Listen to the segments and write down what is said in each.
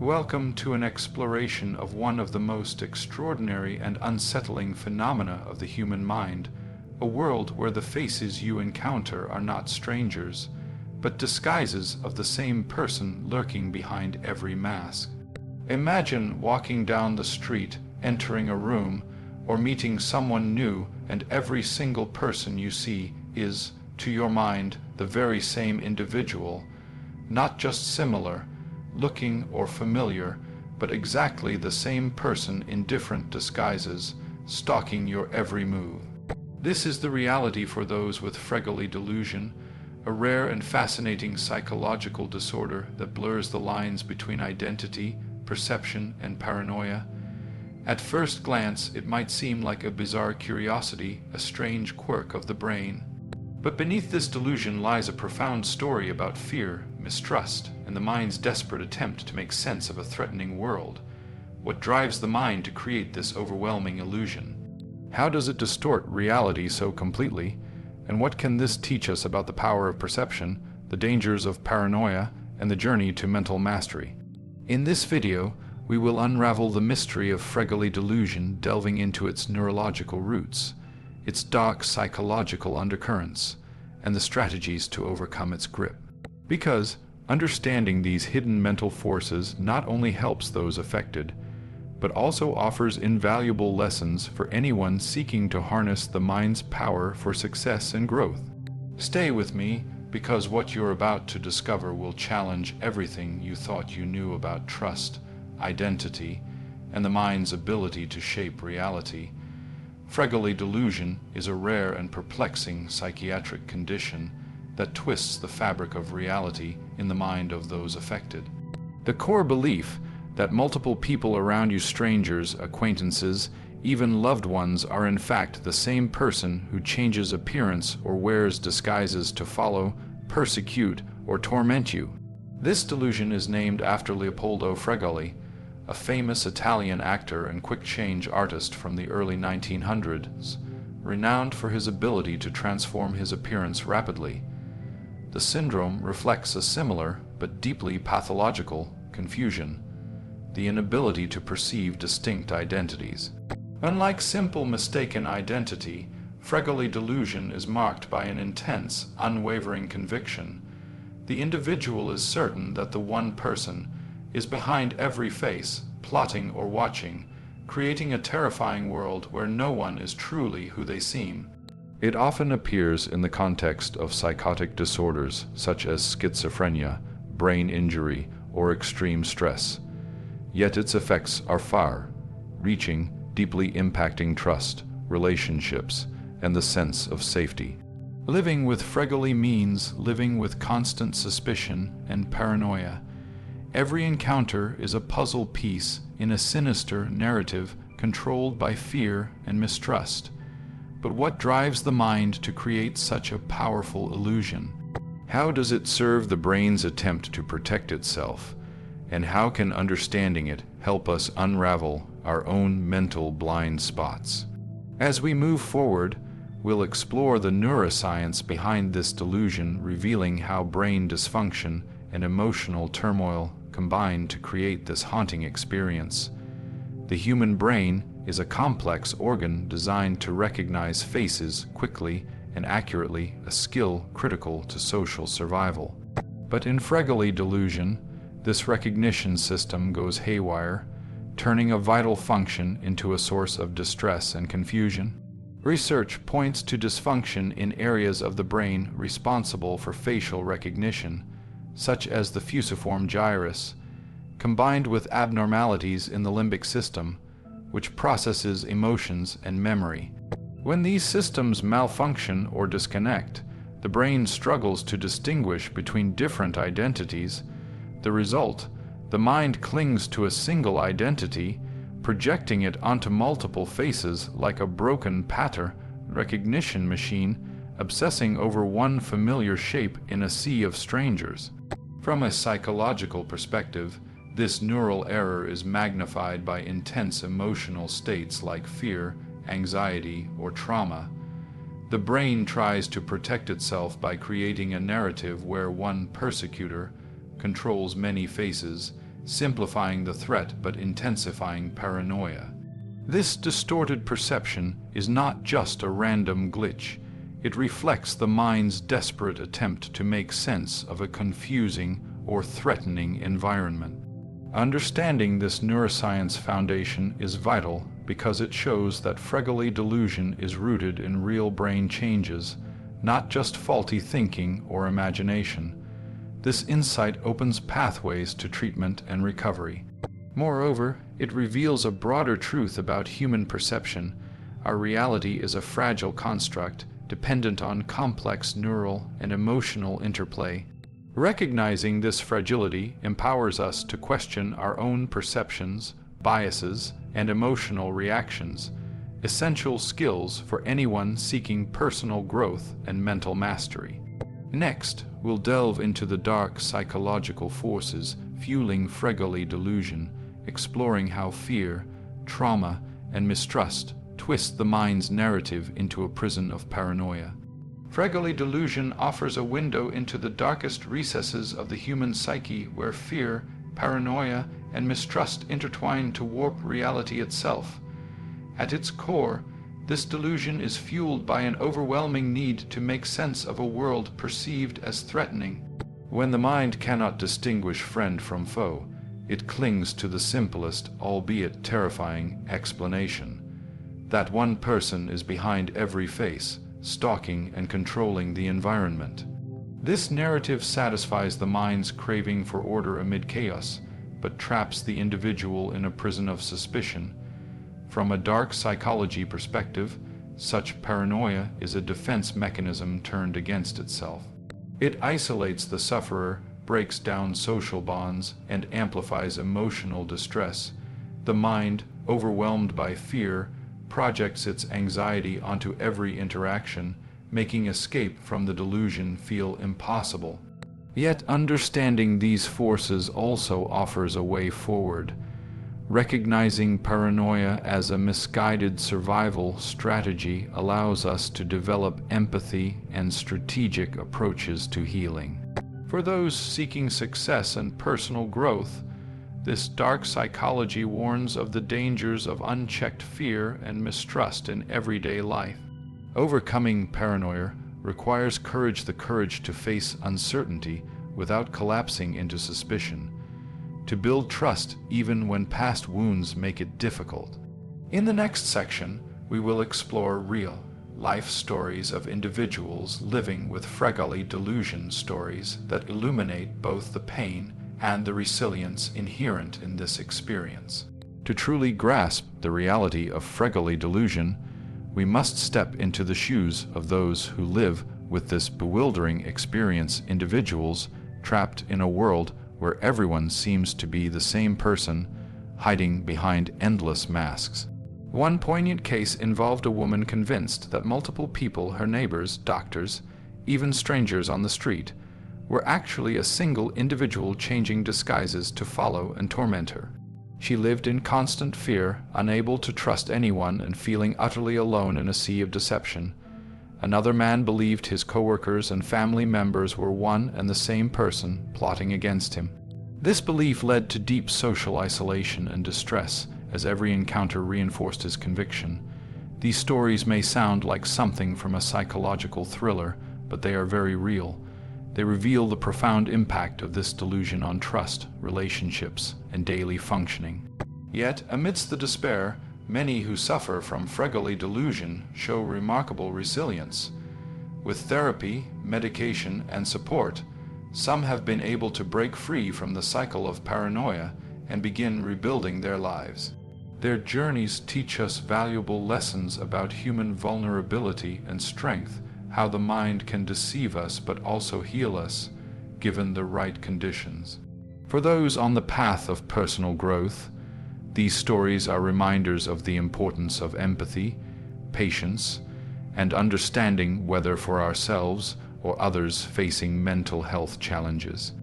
Welcome to an exploration of one of the most extraordinary and unsettling phenomena of the human mind, a world where the faces you encounter are not strangers, but disguises of the same person lurking behind every mask. Imagine walking down the street, entering a room, or meeting someone new, and every single person you see is, to your mind, the very same individual, not just similar, looking or familiar, but exactly the same person in different disguises, stalking your every move. This is the reality for those with Fregoli Delusion, a rare and fascinating psychological disorder that blurs the lines between identity, perception, and paranoia. At first glance, it might seem like a bizarre curiosity, a strange quirk of the brain. But beneath this delusion lies a profound story about fear, mistrust, and the mind's desperate attempt to make sense of a threatening world. What drives the mind to create this overwhelming illusion? How does it distort reality so completely? And what can this teach us about the power of perception, the dangers of paranoia, and the journey to mental mastery? In this video, we will unravel the mystery of Fregoli Delusion, delving into its neurological roots, its dark psychological undercurrents, and the strategies to overcome its grip. Because understanding these hidden mental forces not only helps those affected, but also offers invaluable lessons for anyone seeking to harness the mind's power for success and growth. Stay with me, because what you're about to discover will challenge everything you thought you knew about trust, identity, and the mind's ability to shape reality. Fregoli Delusion is a rare and perplexing psychiatric condition that twists the fabric of reality in the mind of those affected. The core belief that multiple people around you, strangers, acquaintances, even loved ones, are in fact the same person who changes appearance or wears disguises to follow, persecute, or torment you. This delusion is named after Leopoldo Fregoli, a famous Italian actor and quick-change artist from the early 1900s, renowned for his ability to transform his appearance rapidly. The syndrome reflects a similar, but deeply pathological, confusion, the inability to perceive distinct identities. Unlike simple mistaken identity, Fregoli Delusion is marked by an intense, unwavering conviction. The individual is certain that the one person is behind every face, plotting or watching, creating a terrifying world where no one is truly who they seem. It often appears in the context of psychotic disorders such as schizophrenia, brain injury, or extreme stress. Yet its effects are far-reaching, deeply impacting trust, relationships, and the sense of safety. Living with Fregoli means living with constant suspicion and paranoia. Every encounter is a puzzle piece in a sinister narrative controlled by fear and mistrust. But what drives the mind to create such a powerful illusion? How does it serve the brain's attempt to protect itself? And how can understanding it help us unravel our own mental blind spots? As we move forward, we'll explore the neuroscience behind this delusion, revealing how brain dysfunction and emotional turmoil combine to create this haunting experience. The human brain is a complex organ designed to recognize faces quickly and accurately, a skill critical to social survival. But in Fregoli Delusion, this recognition system goes haywire, turning a vital function into a source of distress and confusion. Research points to dysfunction in areas of the brain responsible for facial recognition, such as the fusiform gyrus, combined with abnormalities in the limbic system, which processes emotions and memory. When these systems malfunction or disconnect, the brain struggles to distinguish between different identities. The result, the mind clings to a single identity, projecting it onto multiple faces like a broken pattern recognition machine, obsessing over one familiar shape in a sea of strangers. From a psychological perspective, this neural error is magnified by intense emotional states like fear, anxiety, or trauma. The brain tries to protect itself by creating a narrative where one persecutor controls many faces, simplifying the threat but intensifying paranoia. This distorted perception is not just a random glitch. It reflects the mind's desperate attempt to make sense of a confusing or threatening environment. Understanding this neuroscience foundation is vital because it shows that Fregoli delusion is rooted in real brain changes, not just faulty thinking or imagination. This insight opens pathways to treatment and recovery. Moreover, it reveals a broader truth about human perception. Our reality is a fragile construct, dependent on complex neural and emotional interplay. Recognizing this fragility empowers us to question our own perceptions, biases, and emotional reactions, essential skills for anyone seeking personal growth and mental mastery. Next, we'll delve into the dark psychological forces fueling Fregoli delusion, exploring how fear, trauma, and mistrust twist the mind's narrative into a prison of paranoia. Fregoli delusion offers a window into the darkest recesses of the human psyche where fear, paranoia, and mistrust intertwine to warp reality itself. At its core, this delusion is fueled by an overwhelming need to make sense of a world perceived as threatening. When the mind cannot distinguish friend from foe, it clings to the simplest, albeit terrifying, explanation: that one person is behind every face, stalking and controlling the environment. This narrative satisfies the mind's craving for order amid chaos, but traps the individual in a prison of suspicion. From a dark psychology perspective, such paranoia is a defense mechanism turned against itself. It isolates the sufferer, breaks down social bonds, and amplifies emotional distress. The mind, overwhelmed by fear, projects its anxiety onto every interaction, making escape from the delusion feel impossible. Yet understanding these forces also offers a way forward. Recognizing paranoia as a misguided survival strategy allows us to develop empathy and strategic approaches to healing. For those seeking success and personal growth, this dark psychology warns of the dangers of unchecked fear and mistrust in everyday life. Overcoming paranoia requires the courage to face uncertainty without collapsing into suspicion, to build trust even when past wounds make it difficult. In the next section, we will explore real life stories of individuals living with Fregoli delusion, stories that illuminate both the pain and the resilience inherent in this experience. To truly grasp the reality of Fregoli delusion, we must step into the shoes of those who live with this bewildering experience, individuals trapped in a world where everyone seems to be the same person, hiding behind endless masks. One poignant case involved a woman convinced that multiple people, her neighbors, doctors, even strangers on the street, were actually a single individual changing disguises to follow and torment her. She lived in constant fear, unable to trust anyone and feeling utterly alone in a sea of deception. Another man believed his coworkers and family members were one and the same person plotting against him. This belief led to deep social isolation and distress, as every encounter reinforced his conviction. These stories may sound like something from a psychological thriller, but they are very real. They reveal the profound impact of this delusion on trust, relationships, and daily functioning. Yet, amidst the despair, many who suffer from Fregoli delusion show remarkable resilience. With therapy, medication, and support, some have been able to break free from the cycle of paranoia and begin rebuilding their lives. Their journeys teach us valuable lessons about human vulnerability and strength, how the mind can deceive us but also heal us, given the right conditions. For those on the path of personal growth, these stories are reminders of the importance of empathy, patience, and understanding, whether for ourselves or others facing mental health challenges.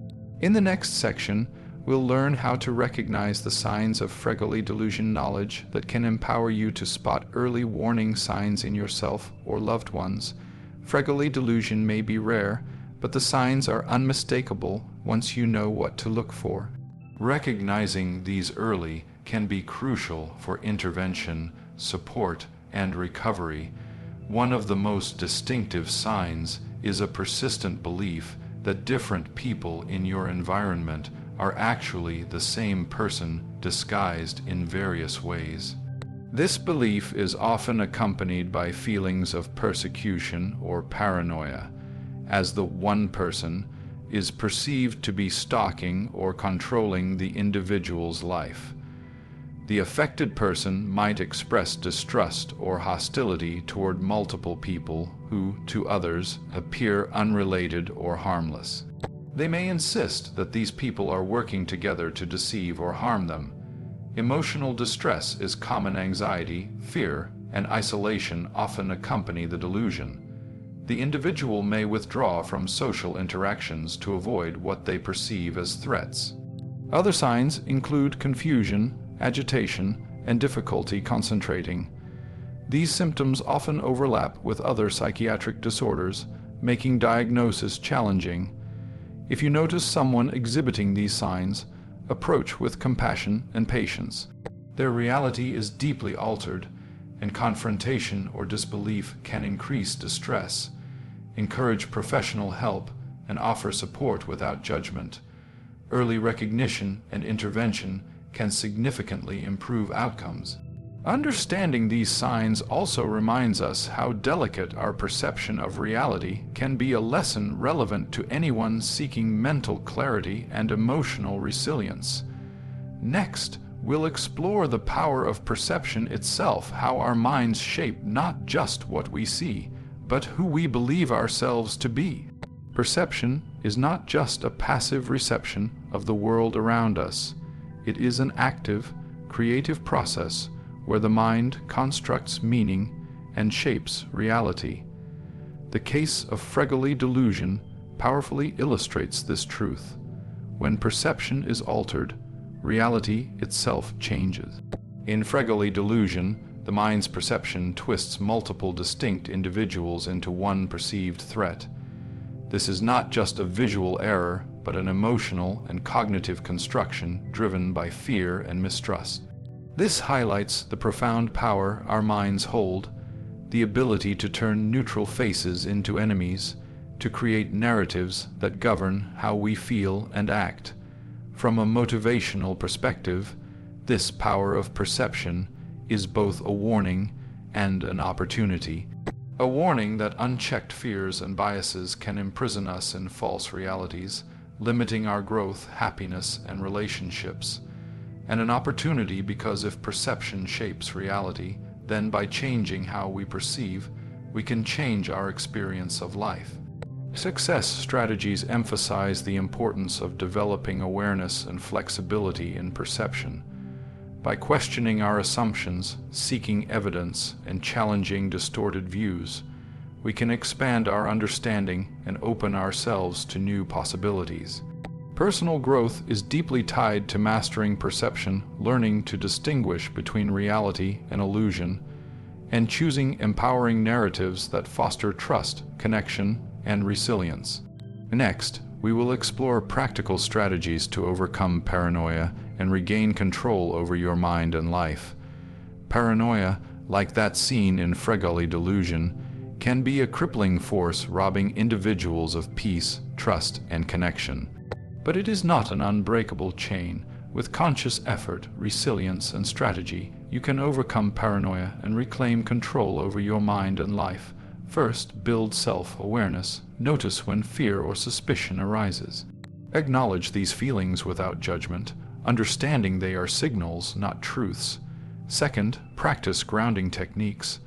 In the next section, we'll learn how to recognize the signs of Fregoli delusion, knowledge that can empower you to spot early warning signs in yourself or loved ones. Fregoli delusion may be rare, but the signs are unmistakable once you know what to look for. Recognizing these early can be crucial for intervention, support, and recovery. One of the most distinctive signs is a persistent belief that different people in your environment are actually the same person disguised in various ways. This belief is often accompanied by feelings of persecution or paranoia, as the one person is perceived to be stalking or controlling the individual's life. The affected person might express distrust or hostility toward multiple people who, to others, appear unrelated or harmless. They may insist that these people are working together to deceive or harm them. Emotional distress is common anxiety, fear, and isolation often accompany the delusion. The individual may withdraw from social interactions to avoid what they perceive as threats. Other signs include confusion, agitation, and difficulty concentrating. These symptoms often overlap with other psychiatric disorders, making diagnosis challenging. If you notice someone exhibiting these signs, approach with compassion and patience. Their reality is deeply altered, and confrontation or disbelief can increase distress. Encourage professional help and offer support without judgment. Early recognition and intervention can significantly improve outcomes. Understanding these signs also reminds us how delicate our perception of reality can be, a lesson relevant to anyone seeking mental clarity and emotional resilience. Next, we'll explore the power of perception itself, how our minds shape not just what we see, but who we believe ourselves to be. Perception is not just a passive reception of the world around us. It is an active, creative process where the mind constructs meaning and shapes reality. The case of Fregoli Delusion powerfully illustrates this truth. When perception is altered, reality itself changes. In Fregoli Delusion, the mind's perception twists multiple distinct individuals into one perceived threat. This is not just a visual error, but an emotional and cognitive construction driven by fear and mistrust. This highlights the profound power our minds hold, the ability to turn neutral faces into enemies, to create narratives that govern how we feel and act. From a motivational perspective, this power of perception is both a warning and an opportunity. A warning that unchecked fears and biases can imprison us in false realities, limiting our growth, happiness, and relationships. And an opportunity because if perception shapes reality, then by changing how we perceive, we can change our experience of life. Success strategies emphasize the importance of developing awareness and flexibility in perception. By questioning our assumptions, seeking evidence, and challenging distorted views, we can expand our understanding and open ourselves to new possibilities. Personal growth is deeply tied to mastering perception, learning to distinguish between reality and illusion, and choosing empowering narratives that foster trust, connection, and resilience. Next, we will explore practical strategies to overcome paranoia and regain control over your mind and life. Paranoia, like that seen in Fregoli Delusion, can be a crippling force robbing individuals of peace, trust, and connection. But it is not an unbreakable chain. With conscious effort, resilience, and strategy, you can overcome paranoia and reclaim control over your mind and life. First, build self-awareness. Notice when fear or suspicion arises. Acknowledge these feelings without judgment, understanding they are signals, not truths. Second, practice grounding techniques.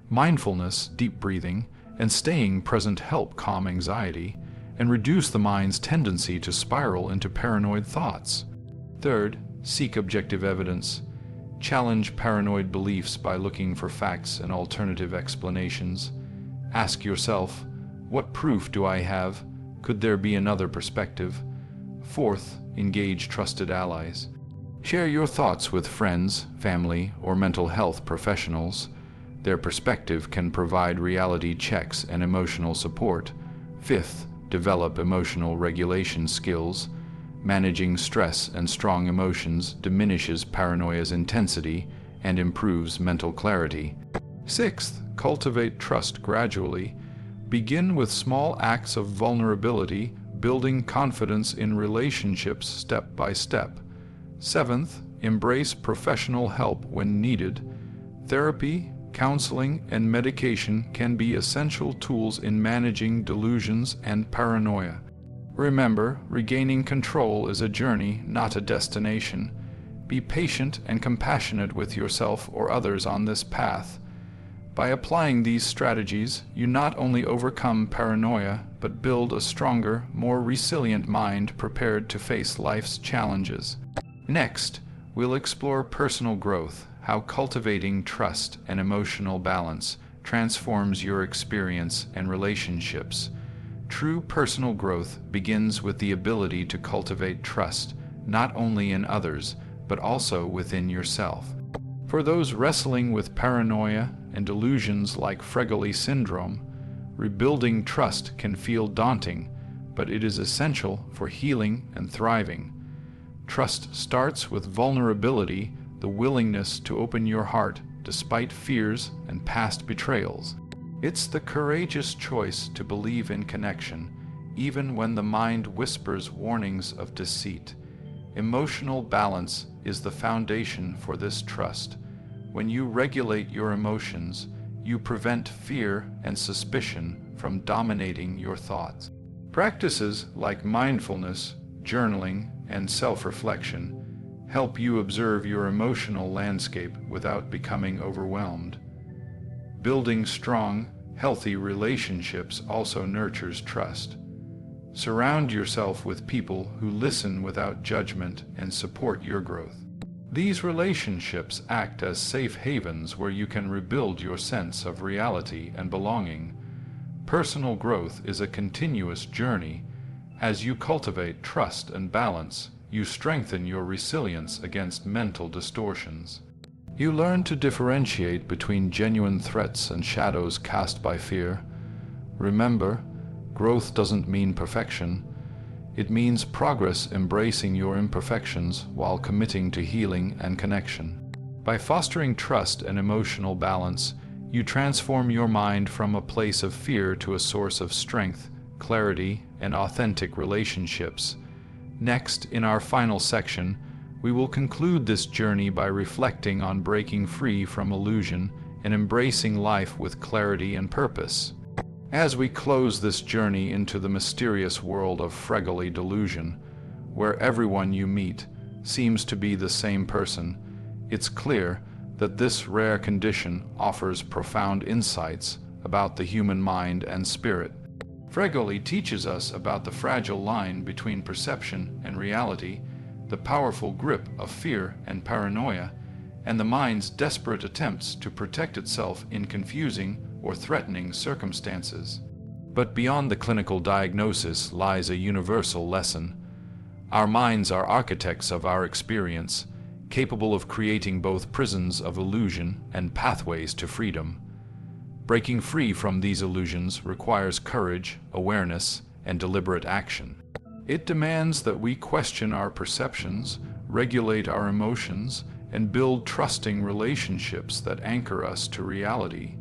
Mindfulness, deep breathing, and staying present help calm anxiety and reduce the mind's tendency to spiral into paranoid thoughts. Third, seek objective evidence. Challenge paranoid beliefs by looking for facts and alternative explanations. Ask yourself, what proof do I have? Could there be another perspective? Fourth, engage trusted allies. Share your thoughts with friends, family, or mental health professionals. Their perspective can provide reality checks and emotional support. Fifth, develop emotional regulation skills. Managing stress and strong emotions diminishes paranoia's intensity and improves mental clarity. Sixth, cultivate trust gradually. Begin with small acts of vulnerability, building confidence in relationships step by step. Seventh, embrace professional help when needed. Therapy, counseling, and medication can be essential tools in managing delusions and paranoia. Remember, regaining control is a journey, not a destination. Be patient and compassionate with yourself or others on this path. By applying these strategies, you not only overcome paranoia, but build a stronger, more resilient mind prepared to face life's challenges. Next, we'll explore personal growth, how cultivating trust and emotional balance transforms your experience and relationships. True personal growth begins with the ability to cultivate trust, not only in others, but also within yourself. For those wrestling with paranoia and delusions like Fregoli syndrome, rebuilding trust can feel daunting, but it is essential for healing and thriving. Trust starts with vulnerability, the willingness to open your heart despite fears and past betrayals. It's the courageous choice to believe in connection, even when the mind whispers warnings of deceit. Emotional balance is the foundation for this trust. When you regulate your emotions, you prevent fear and suspicion from dominating your thoughts. Practices like mindfulness, journaling, and self-reflection help you observe your emotional landscape without becoming overwhelmed. Building strong, healthy relationships also nurtures trust. Surround yourself with people who listen without judgment and support your growth. These relationships act as safe havens where you can rebuild your sense of reality and belonging. Personal growth is a continuous journey. As you cultivate trust and balance, you strengthen your resilience against mental distortions. You learn to differentiate between genuine threats and shadows cast by fear. Remember, growth doesn't mean perfection. It means progress embracing your imperfections while committing to healing and connection. By fostering trust and emotional balance, you transform your mind from a place of fear to a source of strength, clarity, and authentic relationships. Next, in our final section, we will conclude this journey by reflecting on breaking free from illusion and embracing life with clarity and purpose. As we close this journey into the mysterious world of Fregoli Delusion, where everyone you meet seems to be the same person, it's clear that this rare condition offers profound insights about the human mind and spirit. Fregoli teaches us about the fragile line between perception and reality, the powerful grip of fear and paranoia, and the mind's desperate attempts to protect itself in confusing or threatening circumstances. But beyond the clinical diagnosis lies a universal lesson. Our minds are architects of our experience, capable of creating both prisons of illusion and pathways to freedom. Breaking free from these illusions requires courage, awareness, and deliberate action. It demands that we question our perceptions, regulate our emotions, and build trusting relationships that anchor us to reality.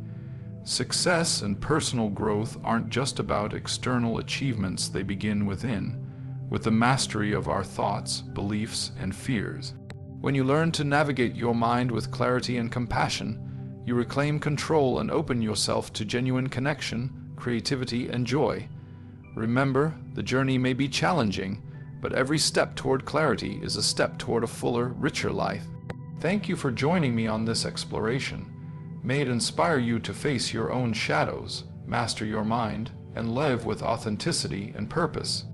Success and personal growth aren't just about external achievements, they begin within, with the mastery of our thoughts, beliefs, and fears. When you learn to navigate your mind with clarity and compassion, you reclaim control and open yourself to genuine connection, creativity, and joy. Remember, the journey may be challenging, but every step toward clarity is a step toward a fuller, richer life. Thank you for joining me on this exploration. May it inspire you to face your own shadows, master your mind, and live with authenticity and purpose.